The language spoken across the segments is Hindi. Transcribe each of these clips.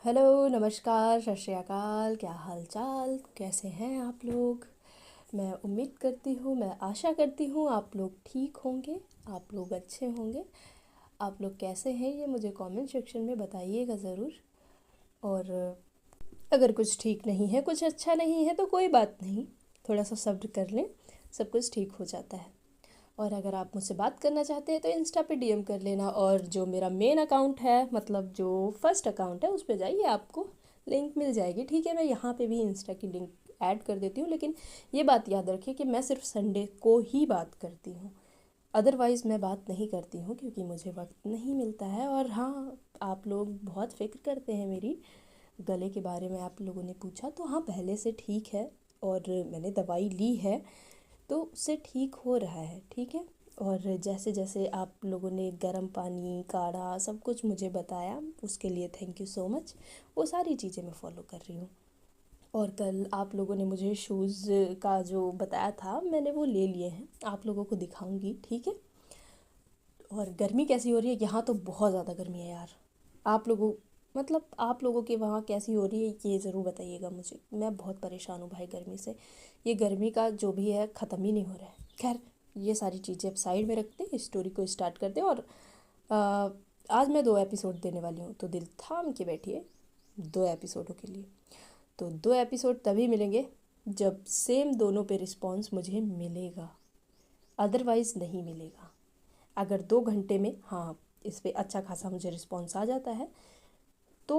हेलो, नमस्कार, सत श्री अकाल। क्या हाल चाल, कैसे हैं आप लोग? मैं उम्मीद करती हूँ, मैं आशा करती हूँ आप लोग ठीक होंगे, आप लोग अच्छे होंगे। आप लोग कैसे हैं ये मुझे कमेंट सेक्शन में बताइएगा ज़रूर। और अगर कुछ ठीक नहीं है, कुछ अच्छा नहीं है तो कोई बात नहीं, थोड़ा सा सब्र कर लें, सब कुछ ठीक हो जाता है। और अगर आप मुझसे बात करना चाहते हैं तो इंस्टा पे डीएम कर लेना, और जो मेरा मेन अकाउंट है, मतलब जो फर्स्ट अकाउंट है, उस पे जाइए, आपको लिंक मिल जाएगी। ठीक है, मैं यहाँ पे भी इंस्टा की लिंक ऐड कर देती हूँ, लेकिन ये बात याद रखिए कि मैं सिर्फ संडे को ही बात करती हूँ, अदरवाइज़ मैं बात नहीं करती हूँ क्योंकि मुझे वक्त नहीं मिलता है। और हाँ, आप लोग बहुत फ़िक्र करते हैं मेरी गले के बारे में, आप लोगों ने पूछा तो हाँ, पहले से ठीक है और मैंने दवाई ली है तो उससे ठीक हो रहा है। ठीक है, और जैसे जैसे आप लोगों ने गर्म पानी, काढ़ा, सब कुछ मुझे बताया, उसके लिए थैंक यू सो मच। वो सारी चीज़ें मैं फॉलो कर रही हूँ। और कल आप लोगों ने मुझे शूज़ का जो बताया था, मैंने वो ले लिए हैं, आप लोगों को दिखाऊंगी। ठीक है। और गर्मी कैसी हो रही है? यहाँ तो बहुत ज़्यादा गर्मी है यार। आप लोगों मतलब आप लोगों के वहाँ कैसी हो रही है ये ज़रूर बताइएगा मुझे। मैं बहुत परेशान हूँ भाई गर्मी से। ये गर्मी का जो भी है ख़त्म ही नहीं हो रहा है। खैर, ये सारी चीज़ें अब साइड में रखते हैं, स्टोरी को स्टार्ट करते हैं। और आ, आज मैं 2 एपिसोड देने वाली हूँ, तो दिल थाम के बैठिए 2 एपिसोडों के लिए। तो 2 एपिसोड तभी मिलेंगे जब सेम दोनों पे रिस्पॉन्स मुझे मिलेगा, अदरवाइज़ नहीं मिलेगा। अगर 2 घंटे में हाँ इस पर अच्छा खासा मुझे रिस्पॉन्स आ जाता है तो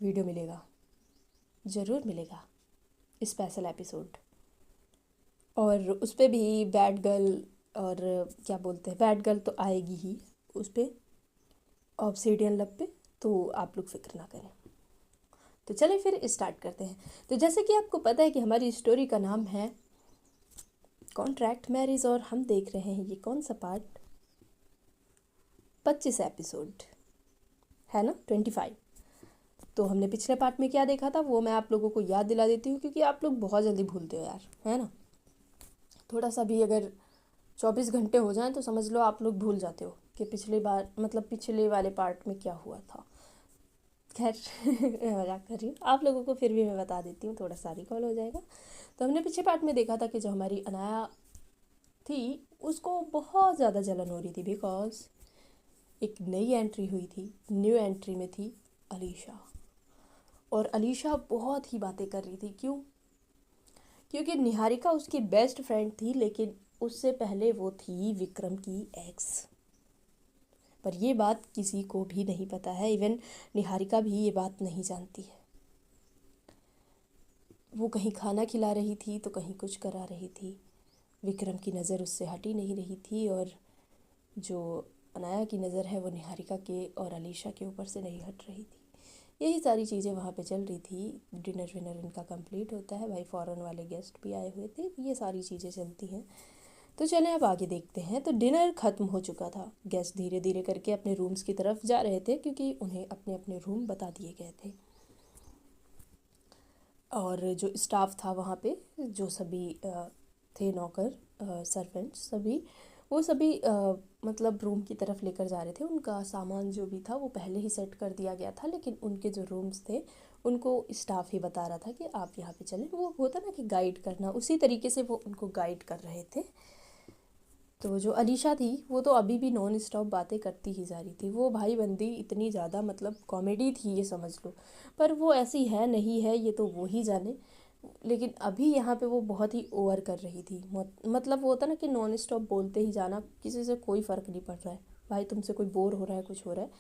वीडियो मिलेगा, ज़रूर मिलेगा, स्पेशल एपिसोड। और उस पर भी बैड गर्ल, और क्या बोलते हैं, बैड गर्ल तो आएगी ही उस पर, ऑब्सीडियन लब पे। तो आप लोग फिक्र ना करें। तो चलिए फिर स्टार्ट करते हैं। तो जैसे कि आपको पता है कि हमारी स्टोरी का नाम है कॉन्ट्रैक्ट मैरिज, और हम देख रहे हैं ये कौन सा पार्ट, 25 एपिसोड है ना, 25। तो हमने पिछले पार्ट में क्या देखा था वो मैं आप लोगों को याद दिला देती हूँ, क्योंकि आप लोग बहुत जल्दी भूलते हो यार, है ना। थोड़ा सा भी अगर 24 घंटे हो जाएं तो समझ लो आप लोग भूल जाते हो कि पिछली बार, मतलब पिछले वाले पार्ट में क्या हुआ था। खैर मैं मजाक कर रही हूँ, आप लोगों को फिर भी मैं बता देती हूँ, थोड़ा सा रिकॉल हो जाएगा। तो हमने पिछले पार्ट में देखा था कि जो हमारी अनाया थी उसको बहुत ज़्यादा जलन हो रही थी, बिकॉज एक नई एंट्री हुई थी, न्यू एंट्री में थी अलीशा। और अलीशा बहुत ही बातें कर रही थी। क्यों? क्योंकि निहारिका उसकी बेस्ट फ्रेंड थी, लेकिन उससे पहले वो थी विक्रम की एक्स। पर ये बात किसी को भी नहीं पता है, इवन निहारिका भी ये बात नहीं जानती है। वो कहीं खाना खिला रही थी तो कहीं कुछ करा रही थी, विक्रम की नज़र उससे हटी नहीं रही थी, और जो अनाया की नज़र है वो निहारिका के और अलीशा के ऊपर से नहीं हट रही थी। यही सारी चीज़ें वहाँ पे चल रही थी। डिनर विनर इनका कंप्लीट होता है भाई, फॉरेन वाले गेस्ट भी आए हुए थे, ये सारी चीज़ें चलती हैं। तो चलें अब आगे देखते हैं। तो डिनर ख़त्म हो चुका था, गेस्ट धीरे धीरे करके अपने रूम्स की तरफ जा रहे थे, क्योंकि उन्हें अपने अपने रूम बता दिए गए थे। और जो स्टाफ था वहाँ पे, जो सभी थे नौकर, सर्वेंट्स सभी, वो सभी मतलब रूम की तरफ लेकर जा रहे थे। उनका सामान जो भी था वो पहले ही सेट कर दिया गया था, लेकिन उनके जो रूम्स थे उनको स्टाफ ही बता रहा था कि आप यहाँ पे चलें। वो होता ना कि गाइड करना, उसी तरीके से वो उनको गाइड कर रहे थे। तो जो अलीशा थी वो तो अभी भी नॉन स्टॉप बातें करती ही जा रही थी। वो भाई बंदी इतनी ज़्यादा, मतलब कॉमेडी थी ये समझ लो। पर वो ऐसी है नहीं है ये तो वो ही जाने। लेकिन अभी यहाँ पे वो बहुत ही ओवर कर रही थी। मतलब वो होता ना कि नॉन स्टॉप बोलते ही जाना, किसी से कोई फ़र्क नहीं पड़ रहा है भाई, तुमसे कोई बोर हो रहा है, कुछ हो रहा है,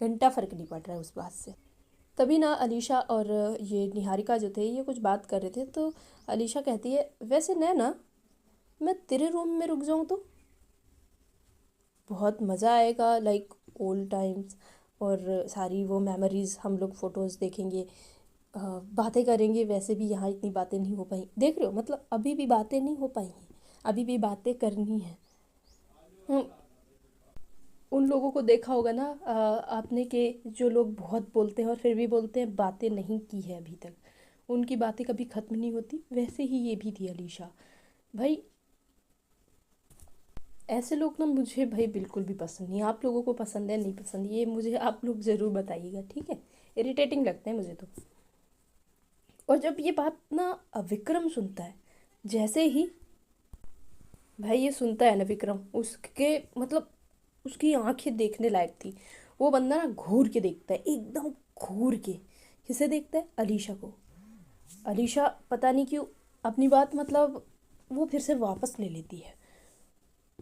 घंटा फ़र्क नहीं पड़ रहा है उस बात से। तभी ना अलीशा और ये निहारिका जो थे ये कुछ बात कर रहे थे। तो अलीशा कहती है, वैसे नैना, मैं तेरे रूम में रुक जाऊँ तो बहुत मज़ा आएगा, लाइक ओल्ड टाइम्स, और सारी वो मेमोरीज़, हम लोग फ़ोटोज़ देखेंगे, बातें करेंगे। वैसे भी यहाँ इतनी बातें नहीं हो पाई, देख रहे हो, मतलब अभी भी बातें नहीं हो पाई हैं, अभी भी बातें करनी है। हम उन लोगों को देखा होगा ना आपने, कि जो लोग बहुत बोलते हैं और फिर भी बोलते हैं बातें नहीं की है अभी तक, उनकी बातें कभी ख़त्म नहीं होती। वैसे ही ये भी थी अलीशा भाई। ऐसे लोग ना मुझे भाई बिल्कुल भी पसंद नहीं। आप लोगों को पसंद है नहीं पसंद, ये मुझे आप लोग ज़रूर बताइएगा, ठीक है। इरिटेटिंग लगते हैं मुझे तो। और जब ये बात ना विक्रम सुनता है, जैसे ही भाई ये सुनता है ना विक्रम, उसके मतलब उसकी आंखें देखने लायक थी। वो बंदा ना घूर के देखता है, एकदम घूर के। किसे देखता है? अलीशा को। अलीशा पता नहीं क्यों अपनी बात मतलब वो फिर से वापस ले लेती है।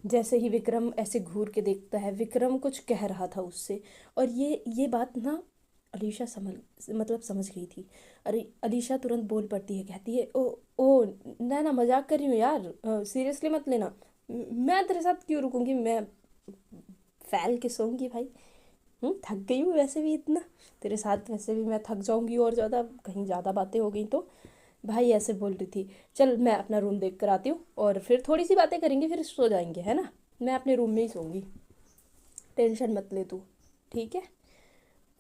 जैसे ही विक्रम ऐसे घूर के देखता है, विक्रम कुछ कह रहा था उससे, और ये बात ना अलीशा समझ गई थी। अरे अलीशा तुरंत बोल पड़ती है, कहती है, ओ ओ ना मजाक कर रही हूँ यार, सीरियसली मत लेना। मैं तेरे साथ क्यों रुकूंगी, मैं फैल के सोऊंगी भाई। थक गई हूँ वैसे भी इतना, तेरे साथ वैसे भी मैं थक जाऊंगी, और ज़्यादा कहीं ज़्यादा बातें हो गई तो। भाई ऐसे बोल रही थी। चल मैं अपना रूम देख कर आती हूँ, और फिर थोड़ी सी बातें करेंगे, फिर सो जाएंगे, है ना। मैं अपने रूम में ही सोऊंगी, टेंशन मत ले तू, ठीक है।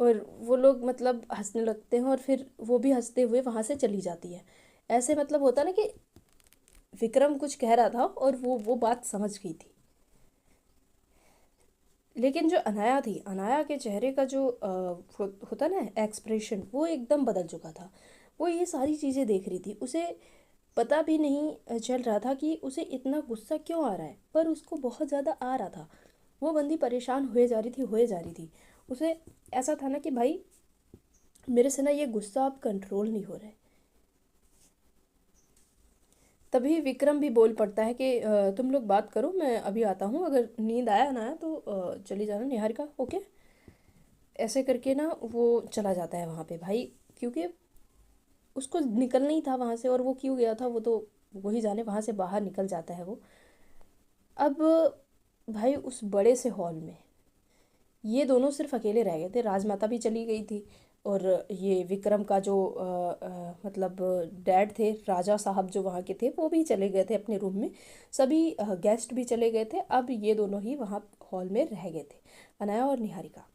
और वो लोग मतलब हंसने लगते हैं, और फिर वो भी हंसते हुए वहाँ से चली जाती है। ऐसे मतलब होता ना कि विक्रम कुछ कह रहा था और वो बात समझ गई थी। लेकिन जो अनाया थी, अनाया के चेहरे का जो होता ना एक्सप्रेशन, वो एकदम बदल चुका था। वो ये सारी चीज़ें देख रही थी, उसे पता भी नहीं चल रहा था कि उसे इतना गुस्सा क्यों आ रहा है, पर उसको बहुत ज़्यादा आ रहा था। वो बंदी परेशान हुए जा रही थी। उसे ऐसा था ना कि भाई मेरे से ना ये गुस्सा अब कंट्रोल नहीं हो रहा है। तभी विक्रम भी बोल पड़ता है कि तुम लोग बात करो, मैं अभी आता हूँ, अगर नींद आया ना तो चली जाना निहारिका, ओके। ऐसे करके ना वो चला जाता है वहाँ पे भाई, क्योंकि उसको निकलना ही था वहाँ से, और वो क्यों गया था वो तो वही जाने। वहाँ से बाहर निकल जाता है वो। अब भाई उस बड़े से हॉल में ये दोनों सिर्फ अकेले रह गए थे, राजमाता भी चली गई थी, और ये विक्रम का जो मतलब डैड थे, राजा साहब जो वहाँ के थे, वो भी चले गए थे अपने रूम में। सभी गेस्ट भी चले गए थे। अब ये दोनों ही वहाँ हॉल में रह गए थे, अनाया और निहारिका।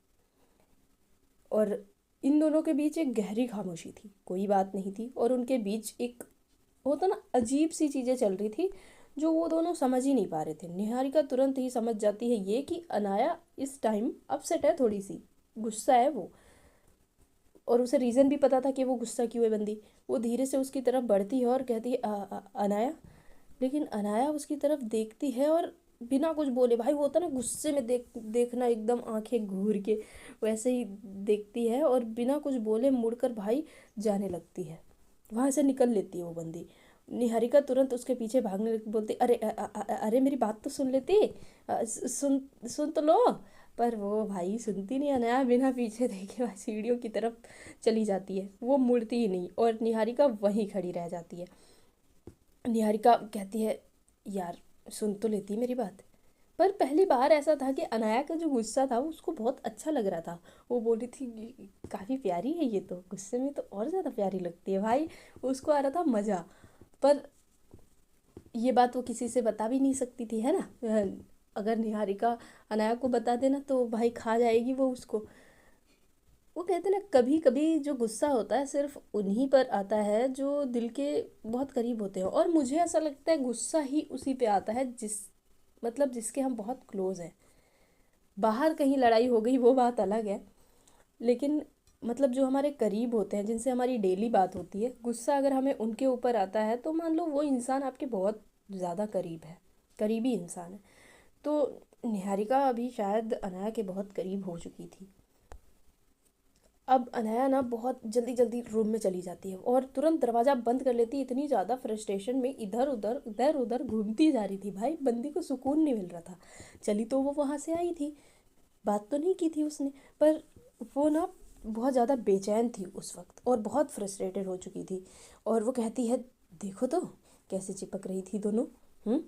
और इन दोनों के बीच एक गहरी खामोशी थी, कोई बात नहीं थी, और उनके बीच एक होता ना अजीब सी चीज़ें चल रही थी, जो वो दोनों समझ ही नहीं पा रहे थे। निहारिका तुरंत ही समझ जाती है ये कि अनाया इस टाइम अपसेट है, थोड़ी सी गुस्सा है वो, और उसे रीज़न भी पता था कि वो गुस्सा क्यों है बंदी। वो धीरे से उसकी तरफ बढ़ती है और कहती है, अनाया। लेकिन अनाया उसकी तरफ देखती है और बिना कुछ बोले, भाई वो होता ना गुस्से में देखना एकदम आंखें घूर के, वैसे ही देखती है, और बिना कुछ बोले मुड़कर भाई जाने लगती है, वहाँ से निकल लेती है वो बंदी। निहारिका तुरंत उसके पीछे भागने लगी, बोलती, अरे अरे मेरी बात तो सुन लेती, सुन सुन तो लो। पर वो भाई सुनती नहीं, अनाया बिना पीछे देखे वह सीढ़ियों की तरफ चली जाती है, वो मुड़ती ही नहीं, और निहारिका वहीं खड़ी रह जाती है। निहारिका कहती है, यार सुन तो लेती मेरी बात। पर पहली बार ऐसा था कि अनाया का जो गुस्सा था वो उसको बहुत अच्छा लग रहा था। वो बोल रही थी, काफ़ी प्यारी है ये तो, गुस्से में तो और ज़्यादा प्यारी लगती है भाई। उसको आ रहा था मज़ा। पर ये बात वो किसी से बता भी नहीं सकती थी, है ना। अगर निहारिका अनाया को बता देना तो भाई खा जाएगी वो उसको। वो कहते हैं ना, कभी कभी जो गुस्सा होता है सिर्फ उन्हीं पर आता है जो दिल के बहुत करीब होते हैं, और मुझे ऐसा लगता है गुस्सा ही उसी पे आता है जिसके हम बहुत क्लोज हैं। बाहर कहीं लड़ाई हो गई वो बात अलग है, लेकिन मतलब जो हमारे करीब होते हैं, जिनसे हमारी डेली बात होती है, गुस्सा अगर हमें उनके ऊपर आता है तो मान लो वो इंसान आपके बहुत ज़्यादा करीब है, करीबी इंसान है। तो निहारिका अभी शायद अनाया के बहुत करीब हो चुकी थी। अब अनाया ना बहुत जल्दी जल्दी रूम में चली जाती है, और तुरंत दरवाज़ा बंद कर लेती है। इतनी ज़्यादा फ्रस्ट्रेशन में इधर उधर घूमती जा रही थी भाई, बंदी को सुकून नहीं मिल रहा था। चली तो वो वहाँ से आई थी, बात तो नहीं की थी उसने, पर वो ना बहुत ज़्यादा बेचैन थी उस वक्त, और बहुत फ्रस्ट्रेटेड हो चुकी थी। और वो कहती है, देखो तो कैसे चिपक रही थी दोनों। हम्म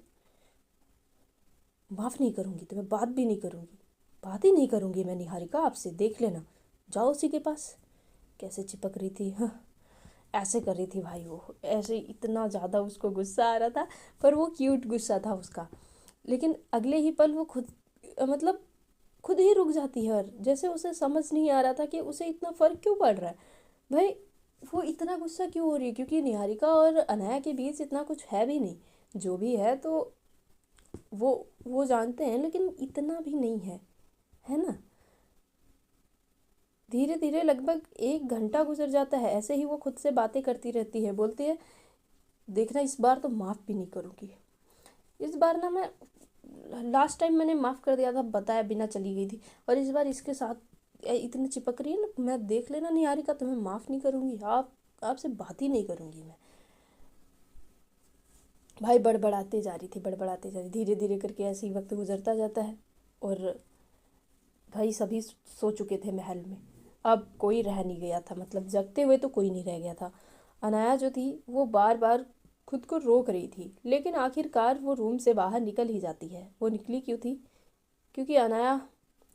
माफ़ नहीं करूँगी तुम्हें, बात भी नहीं करूँगी, बात ही नहीं करूँगी मैं निहारिका आपसे, देख लेना, जाओ उसी के पास। कैसे चिपक रही थी, हाँ। ऐसे कर रही थी भाई वो, ऐसे इतना ज़्यादा उसको गुस्सा आ रहा था, पर वो क्यूट गुस्सा था उसका। लेकिन अगले ही पल वो मतलब खुद ही रुक जाती है, और जैसे उसे समझ नहीं आ रहा था कि उसे इतना फ़र्क क्यों पड़ रहा है भाई। वो इतना गुस्सा क्यों हो रही है, क्योंकि निहारिका और अनाया के बीच इतना कुछ है भी नहीं। जो भी है तो वो जानते हैं, लेकिन इतना भी नहीं है, है ना। धीरे धीरे लगभग 1 घंटा गुजर जाता है, ऐसे ही वो खुद से बातें करती रहती है। बोलती है, देखना इस बार तो माफ़ भी नहीं करूँगी। इस बार ना मैं, लास्ट टाइम मैंने माफ़ कर दिया था, बताया बिना चली गई थी, और इस बार इसके साथ इतनी चिपक रही है ना, मैं देख लेना निहारिका, तुम्हें माफ़ नहीं करूँगी, आपसे बात ही नहीं करूँगी मैं। भाई बड़बड़ाते जा रही थी, बड़बड़ाते जा रही, धीरे धीरे करके ऐसे ही वक्त गुजरता जाता है। और भाई सभी सो चुके थे महल में, अब कोई रह नहीं गया था, मतलब जगते हुए तो कोई नहीं रह गया था। अनाया जो थी वो बार बार खुद को रोक रही थी, लेकिन आखिरकार वो रूम से बाहर निकल ही जाती है। वो निकली क्यों थी? क्योंकि अनाया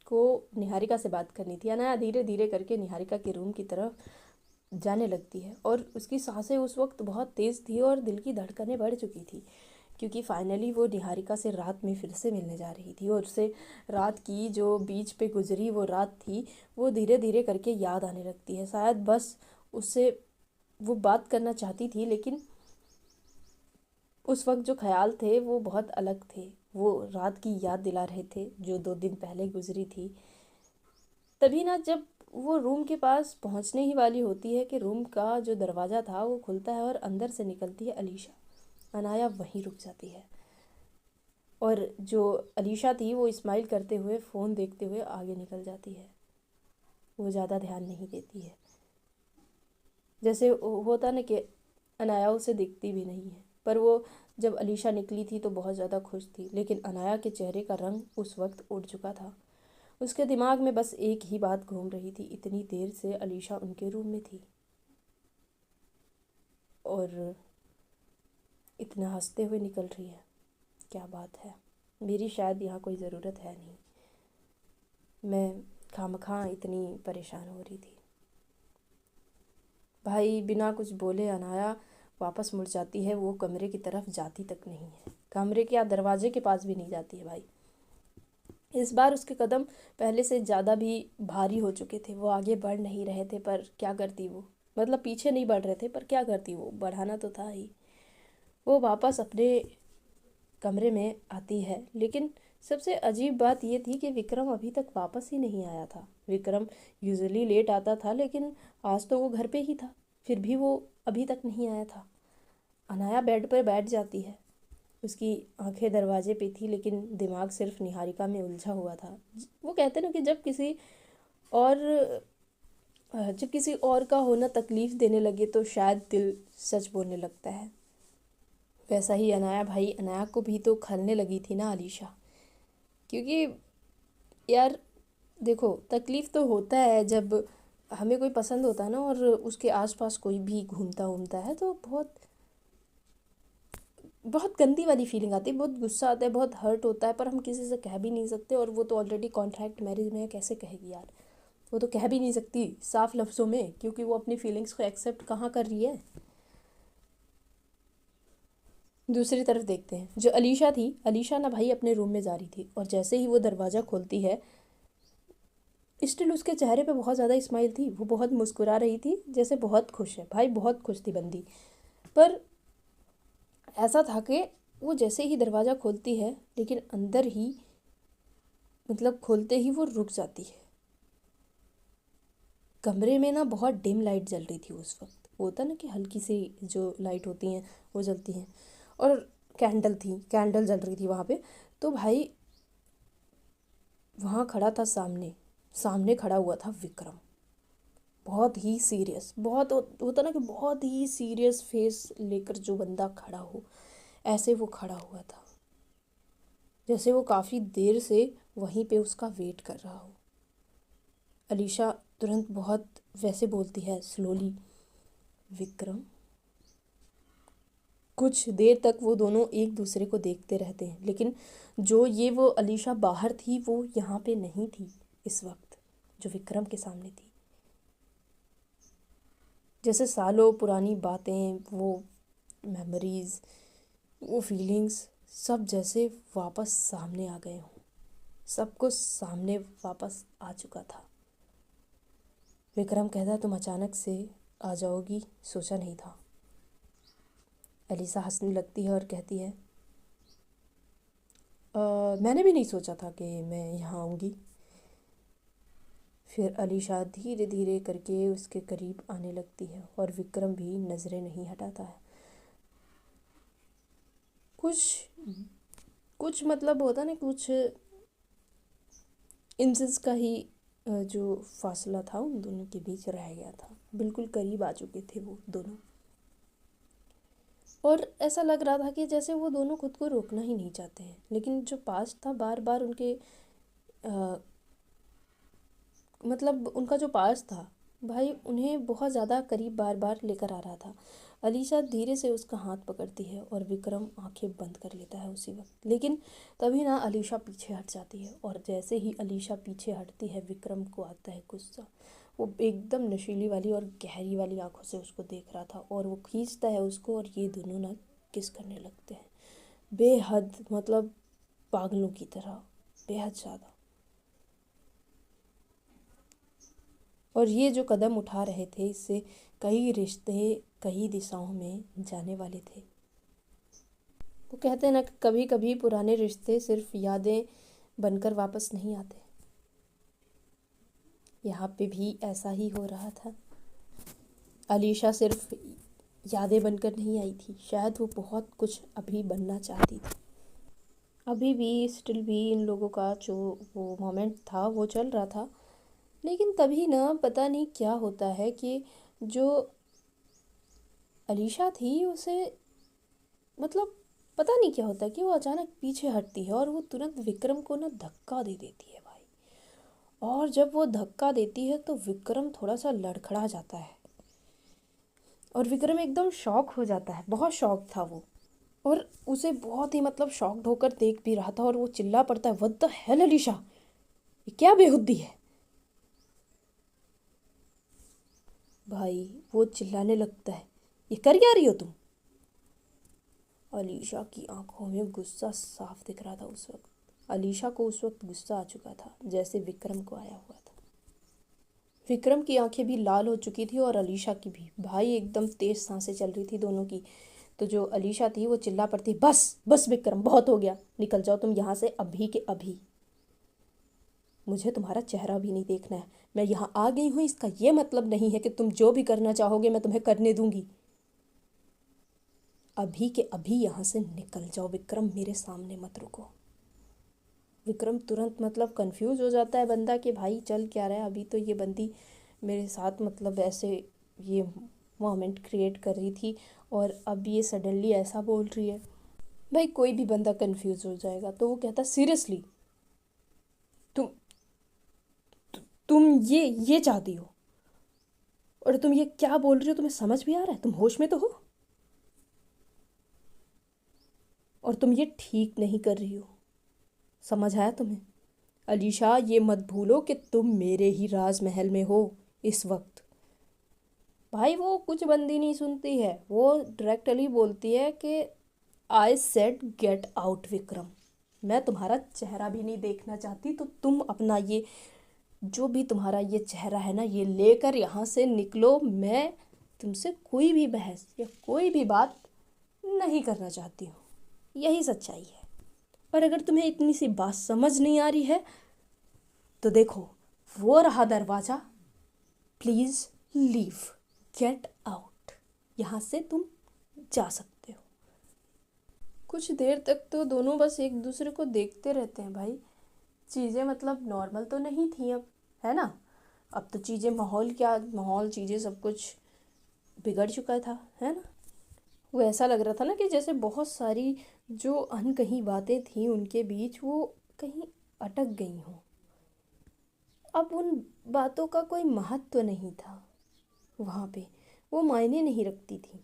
को निहारिका से बात करनी थी। अनाया धीरे धीरे करके निहारिका के रूम की तरफ जाने लगती है, और उसकी सांसें उस वक्त बहुत तेज़ थी और दिल की धड़कनें बढ़ चुकी थी, क्योंकि फाइनली वो निहारिका से रात में फिर से मिलने जा रही थी। और उसे रात की जो बीच पे गुजरी वो रात थी, वो धीरे धीरे करके याद आने लगती है। शायद बस उससे वो बात करना चाहती थी, लेकिन उस वक्त जो ख्याल थे वो बहुत अलग थे। वो रात की याद दिला रहे थे जो 2 दिन पहले गुजरी थी। तभी ना, जब वो रूम के पास पहुंचने ही वाली होती है कि रूम का जो दरवाज़ा था वो खुलता है और अंदर से निकलती है अलीशा। अनाया वहीं रुक जाती है, और जो अलीशा थी वो स्माइल करते हुए फ़ोन देखते हुए आगे निकल जाती है। वो ज़्यादा ध्यान नहीं देती है, जैसे होता ना कि अनाया उसे दिखती भी नहीं है। पर वो जब अलीशा निकली थी तो बहुत ज़्यादा खुश थी, लेकिन अनाया के चेहरे का रंग उस वक्त उड़ चुका था। उसके दिमाग में बस एक ही बात घूम रही थी, इतनी देर से अलीशा उनके रूम में थी और इतना हंसते हुए निकल रही है। क्या बात है, मेरी शायद यहाँ कोई ज़रूरत है नहीं, मैं खामखा इतनी परेशान हो रही थी। भाई बिना कुछ बोले अनाया वापस मुड़ जाती है। वो कमरे की तरफ जाती तक नहीं है, कमरे के या दरवाजे के पास भी नहीं जाती है भाई। इस बार उसके कदम पहले से ज़्यादा भी भारी हो चुके थे। वो आगे बढ़ नहीं रहे थे, पर क्या करती वो, मतलब पीछे नहीं बढ़ रहे थे पर क्या करती वो, बढ़ाना तो था ही। वो वापस अपने कमरे में आती है, लेकिन सबसे अजीब बात ये थी कि विक्रम अभी तक वापस ही नहीं आया था। विक्रम यूजुअली लेट आता था, लेकिन आज तो वो घर पे ही था, फिर भी वो अभी तक नहीं आया था। अनाया बेड पर बैठ जाती है, उसकी आंखें दरवाजे पे थी, लेकिन दिमाग सिर्फ निहारिका में उलझा हुआ था। वो कहते ना कि और जब किसी और का होना तकलीफ़ देने लगे तो शायद दिल सच बोलने लगता है। वैसा ही अनाया, भाई अनाया को भी तो खलने लगी थी ना अलीशा, क्योंकि यार देखो, तकलीफ़ तो होता है जब हमें कोई पसंद होता है ना, और उसके आसपास कोई भी घूमता घूमता है, तो बहुत बहुत गंदी वाली फीलिंग आती है, बहुत गुस्सा आता है, बहुत हर्ट होता है, पर हम किसी से कह भी नहीं सकते। और वो तो ऑलरेडी कॉन्ट्रैक्ट मैरिज में है, कैसे कहेगी यार? वो तो कह भी नहीं सकती साफ लफ्ज़ों में, क्योंकि वो अपनी फीलिंग्स को एक्सेप्ट कहाँ कर रही है। दूसरी तरफ देखते हैं, जो अलीशा थी, अलीशा ना भाई अपने रूम में जा रही थी, और जैसे ही वो दरवाज़ा खोलती है, स्टिल उसके चेहरे पे बहुत ज़्यादा स्माइल थी। वो बहुत मुस्कुरा रही थी, जैसे बहुत खुश है भाई, बहुत खुश थी बंदी। पर ऐसा था कि वो जैसे ही दरवाज़ा खोलती है, लेकिन अंदर ही, मतलब खोलते ही वो रुक जाती है। कमरे में ना बहुत डिम लाइट जल रही थी उस वक्त। होता ना कि हल्की सी जो लाइट होती हैं वो जलती हैं, और कैंडल जल रही थी वहाँ पे। तो भाई वहाँ खड़ा था, सामने सामने खड़ा हुआ था विक्रम, बहुत ही सीरियस, बहुत होता ना कि बहुत ही सीरियस फेस लेकर जो बंदा खड़ा हो, ऐसे वो खड़ा हुआ था, जैसे वो काफ़ी देर से वहीं पे उसका वेट कर रहा हो। अलीशा तुरंत बहुत वैसे बोलती है स्लोली, विक्रम। कुछ देर तक वो दोनों एक दूसरे को देखते रहते हैं, लेकिन वो अलीशा बाहर थी, वो यहाँ पे नहीं थी इस वक्त, जो विक्रम के सामने थी। जैसे सालों पुरानी बातें, वो मेमोरीज, वो फीलिंग्स, सब जैसे वापस सामने आ गए हों। सब कुछ सामने वापस आ चुका था। विक्रम कहता, तुम अचानक से आ जाओगी, सोचा नहीं था। एलिसा हंसने लगती है और कहती है, मैंने भी नहीं सोचा था कि मैं यहाँ आऊँगी। फिर अलीशा धीरे धीरे करके उसके करीब आने लगती है और विक्रम भी नज़रें नहीं हटाता है। कुछ कुछ मतलब होता ना, कुछ इंचेस का ही जो फासला था उन दोनों के बीच रह गया था। बिल्कुल करीब आ चुके थे वो दोनों, और ऐसा लग रहा था कि जैसे वो दोनों खुद को रोकना ही नहीं चाहते हैं, लेकिन जो पास्ट था बार बार उनके मतलब उनका जो पास्ट था भाई उन्हें बहुत ज़्यादा करीब बार बार लेकर आ रहा था। अलीशा धीरे से उसका हाथ पकड़ती है और विक्रम आंखें बंद कर लेता है उसी वक्त। लेकिन तभी ना अलीशा पीछे हट जाती है, और जैसे ही अलीशा पीछे हटती है विक्रम को आता है गुस्सा। वो एकदम नशीली वाली और गहरी वाली आंखों से उसको देख रहा था, और वो खींचता है उसको, और ये दोनों ना किस करने लगते हैं बेहद, मतलब पागलों की तरह, बेहद ज़्यादा। और ये जो कदम उठा रहे थे इससे कई रिश्ते कई दिशाओं में जाने वाले थे। वो कहते हैं ना कि कभी कभी पुराने रिश्ते सिर्फ यादें बनकर वापस नहीं आते। यहाँ पे भी ऐसा ही हो रहा था। अलीशा सिर्फ यादें बनकर नहीं आई थी, शायद वो बहुत कुछ अभी बनना चाहती थी। अभी भी स्टिल भी इन लोगों का जो वो मोमेंट था वो चल रहा था। लेकिन तभी ना पता नहीं क्या होता है कि जो अलीशा थी उसे, मतलब पता नहीं क्या होता है कि वो अचानक पीछे हटती है और वो तुरंत विक्रम को ना धक्का दे देती है भाई। और जब वो धक्का देती है तो विक्रम थोड़ा सा लड़खड़ा जाता है, और विक्रम एकदम शॉक हो जाता है, बहुत शॉक था वो। और उसे बहुत ही मतलब शॉक्ड होकर देख भी रहा था, और वो चिल्ला पड़ता है, व्हाट द हेल अलीशा, ये क्या बेहुद्दी है। भाई वो चिल्लाने लगता है, ये कर क्या रही हो तुम। अलीशा की आंखों में गुस्सा साफ दिख रहा था उस वक्त। अलीशा को उस वक्त गुस्सा आ चुका था जैसे विक्रम को आया हुआ था। विक्रम की आंखें भी लाल हो चुकी थी और अलीशा की भी। भाई एकदम तेज सांसें चल रही थी दोनों की। तो जो अलीशा थी वो चिल्ला पड़ती, बस बस विक्रम, बहुत हो गया, निकल जाओ तुम यहाँ से अभी के अभी। मुझे तुम्हारा चेहरा भी नहीं देखना है। मैं यहाँ आ गई हूँ इसका ये मतलब नहीं है कि तुम जो भी करना चाहोगे मैं तुम्हें करने दूंगी। अभी के अभी यहाँ से निकल जाओ विक्रम, मेरे सामने मत रुको। विक्रम तुरंत मतलब कंफ्यूज हो जाता है बंदा कि भाई चल क्या रहा है। अभी तो ये बंदी मेरे साथ मतलब ऐसे ये मोमेंट क्रिएट कर रही थी, और अब ये सडनली ऐसा बोल रही है। भाई कोई भी बंदा कंफ्यूज हो जाएगा। तो वो कहता, सीरियसली तुम तुम ये चाहती हो, और तुम ये क्या बोल रही हो, तुम्हें समझ भी आ रहा है, तुम होश में तो हो, और तुम ये ठीक नहीं कर रही हो, समझ आया तुम्हें। अलीशा ये मत भूलो कि तुम मेरे ही राजमहल में हो इस वक्त। भाई वो कुछ बंदी नहीं सुनती है, वो डायरेक्टली बोलती है कि I said get out Vikram, मैं तुम्हारा चेहरा भी नहीं देखना चाहती, तो तुम अपना ये जो भी तुम्हारा ये चेहरा है ना ये लेकर यहाँ से निकलो। मैं तुमसे कोई भी बहस या कोई भी बात नहीं करना चाहती हूँ, यही सच्चाई है। और अगर तुम्हें इतनी सी बात समझ नहीं आ रही है तो देखो, वो रहा दरवाज़ा, प्लीज़ लीव, गेट आउट, यहाँ से तुम जा सकते हो। कुछ देर तक तो दोनों बस एक दूसरे को देखते रहते हैं भाई। चीज़ें मतलब नॉर्मल तो नहीं थी अब, है ना। अब तो चीज़ें, माहौल क्या माहौल, चीज़ें सब कुछ बिगड़ चुका था, है ना। वो ऐसा लग रहा था ना कि जैसे बहुत सारी जो अनकही बातें थी उनके बीच वो कहीं अटक गई हों। अब उन बातों का कोई महत्व नहीं था वहाँ पे, वो मायने नहीं रखती थी।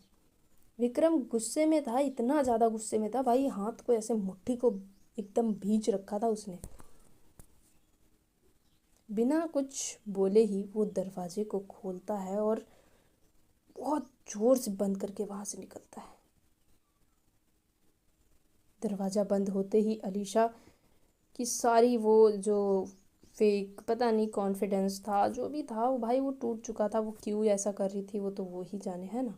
विक्रम गुस्से में था, इतना ज़्यादा गुस्से में था भाई, हाथ को ऐसे मुट्ठी को एकदम भींच रखा था उसने। बिना कुछ बोले ही वो दरवाजे को खोलता है और बहुत जोर से बंद करके वहाँ से निकलता है। दरवाज़ा बंद होते ही अलीशा की सारी वो जो फेक पता नहीं कॉन्फिडेंस था जो भी था वो भाई वो टूट चुका था। वो क्यों ऐसा कर रही थी वो तो वो ही जाने, है ना।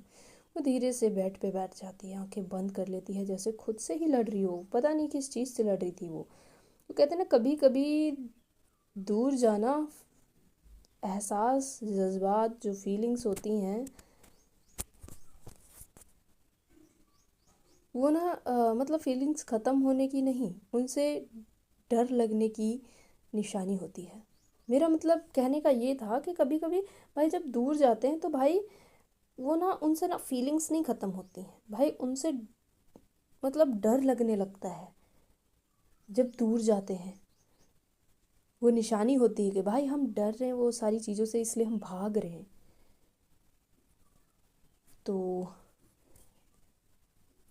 वो धीरे से बेड पे बैठ जाती है, आंखें बंद कर लेती है, जैसे खुद से ही लड़ रही हो, पता नहीं किस चीज़ से लड़ रही थी वो। कहते हैं ना कभी कभी दूर जाना एहसास, जज्बात, जो फीलिंग्स होती हैं वो ना मतलब फीलिंग्स ख़त्म होने की नहीं, उनसे डर लगने की निशानी होती है। मेरा मतलब कहने का ये था कि कभी कभी भाई जब दूर जाते हैं तो भाई वो ना उनसे ना फीलिंग्स नहीं ख़त्म होती हैं भाई, उनसे मतलब डर लगने लगता है जब दूर जाते हैं। वो निशानी होती है कि भाई हम डर रहे हैं वो सारी चीज़ों से, इसलिए हम भाग रहे हैं। तो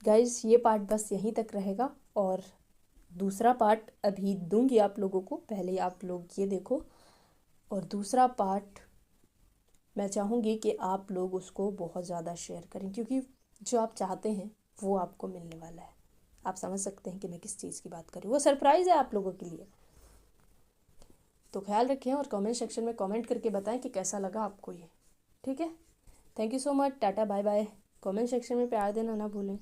गाइस ये पार्ट बस यहीं तक रहेगा, और दूसरा पार्ट अभी दूंगी आप लोगों को, पहले आप लोग ये देखो। और दूसरा पार्ट मैं चाहूँगी कि आप लोग उसको बहुत ज़्यादा शेयर करें, क्योंकि जो आप चाहते हैं वो आपको मिलने वाला है। आप समझ सकते हैं कि मैं किस चीज़ की बात कर रही हूँ, वो सरप्राइज़ है आप लोगों के लिए। तो ख्याल रखें और कमेंट सेक्शन में कमेंट करके बताएं कि कैसा लगा आपको ये। ठीक है, thank you so much, tata bye bye. Comment section में प्यार देना ना भूलें।